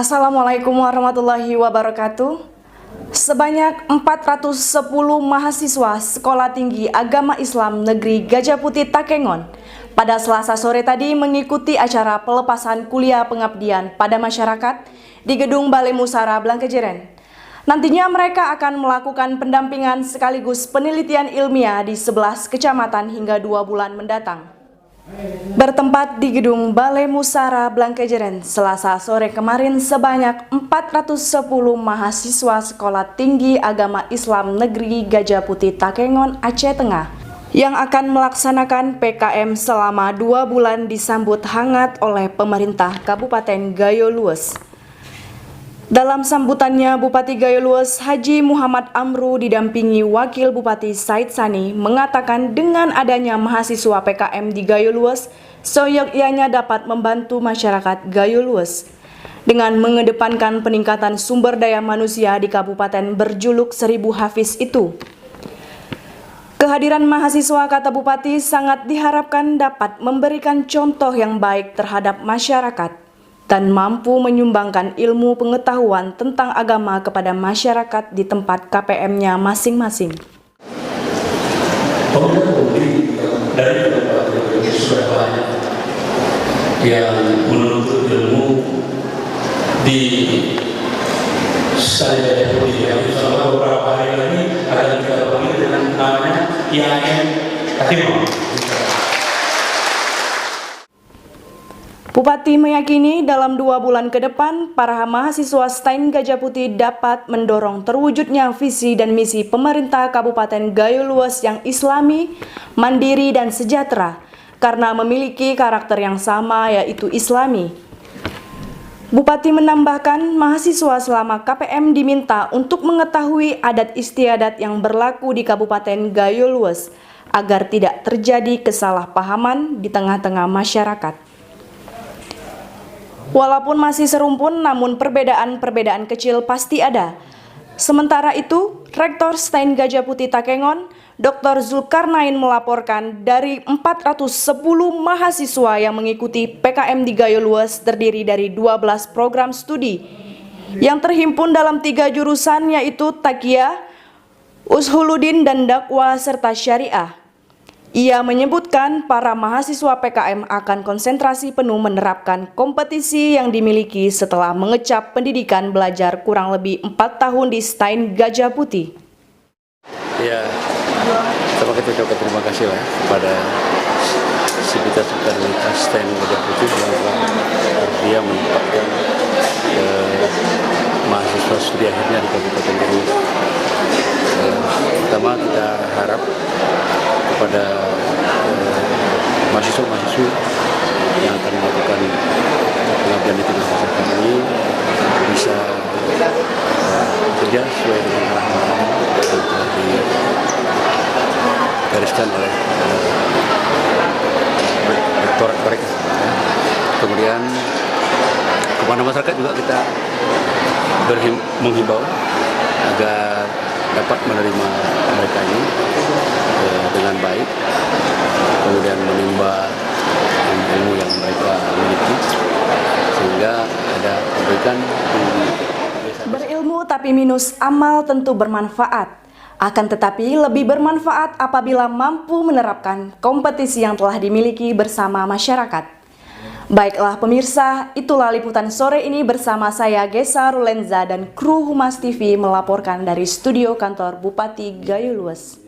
Assalamualaikum warahmatullahi wabarakatuh. Sebanyak 410 mahasiswa Sekolah Tinggi Agama Islam Negeri Gajah Putih Takengon pada Selasa sore tadi mengikuti acara pelepasan kuliah pengabdian pada masyarakat di Gedung Balai Musara Blangkejeren. Nantinya mereka akan melakukan pendampingan sekaligus penelitian ilmiah di 11 kecamatan hingga 2 bulan mendatang. Bertempat di Gedung Balai Musara Blangkejeren, Selasa sore kemarin sebanyak 410 mahasiswa Sekolah Tinggi Agama Islam Negeri Gajah Putih Takengon, Aceh Tengah yang akan melaksanakan PKM selama 2 bulan disambut hangat oleh pemerintah Kabupaten Gayo Lues. Dalam sambutannya, Bupati Gayo Lues Haji Muhammad Amru didampingi Wakil Bupati Said Sani mengatakan dengan adanya mahasiswa PKM di Gayo Lues, seyogyanya dapat membantu masyarakat Gayo Lues dengan mengedepankan peningkatan sumber daya manusia di kabupaten berjuluk 1000 Hafiz itu. Kehadiran mahasiswa, kata Bupati, sangat diharapkan dapat memberikan contoh yang baik terhadap masyarakat dan mampu menyumbangkan ilmu pengetahuan tentang agama kepada masyarakat di tempat KPM-nya masing-masing. Dari Kabupaten sudah banyak yang menuntut ilmu di Gajah Putih. Selama beberapa hari lagi akan kita panggil dengan namanya IAM Takengon. Bupati meyakini dalam 2 bulan ke depan, para mahasiswa STAIN Gajah Putih dapat mendorong terwujudnya visi dan misi pemerintah Kabupaten Gayo Lues yang islami, mandiri, dan sejahtera karena memiliki karakter yang sama, yaitu islami. Bupati menambahkan, mahasiswa selama KPM diminta untuk mengetahui adat istiadat yang berlaku di Kabupaten Gayo Lues agar tidak terjadi kesalahpahaman di tengah-tengah masyarakat. Walaupun masih serumpun, namun perbedaan-perbedaan kecil pasti ada. Sementara itu, Rektor STAIN Gajah Putih Takengon, Dr. Zulkarnain melaporkan dari 410 mahasiswa yang mengikuti PKM di Gayo Lues terdiri dari 12 program studi yang terhimpun dalam 3 jurusan, yaitu Taqiyah, Ushuluddin, dan Dakwah serta Syariah. Ia menyebutkan para mahasiswa PKM akan konsentrasi penuh menerapkan kompetisi yang dimiliki setelah mengecap pendidikan belajar kurang lebih 4 tahun di STAIN Gajah Putih. Ya, pertama kita ucapkan terima kasih kepada Sivitas Sekretariat STAIN Gajah Putih yang telah dia menempatkan mahasiswa studi akhirnya di Kabupaten Gayo. Pertama kita harap kepada mahasiswa-mahasiswa yang akan melakukan pengabdian di tengah masyarakat ini bisa bekerja sesuai dengan arahan yang telah digariskan oleh rektorat mereka. Kemudian kepada masyarakat juga kita menghimbau agar dapat menerima mereka ini dengan baik, kemudian menimba ilmu yang mereka miliki, sehingga ada kebaikan. Berilmu tapi minus amal tentu bermanfaat. Akan tetapi lebih bermanfaat apabila mampu menerapkan kompetisi yang telah dimiliki bersama masyarakat. Baiklah pemirsa, itulah liputan sore ini bersama saya Gesa Rulenza dan kru Humas TV melaporkan dari studio kantor Bupati Gayo Lues.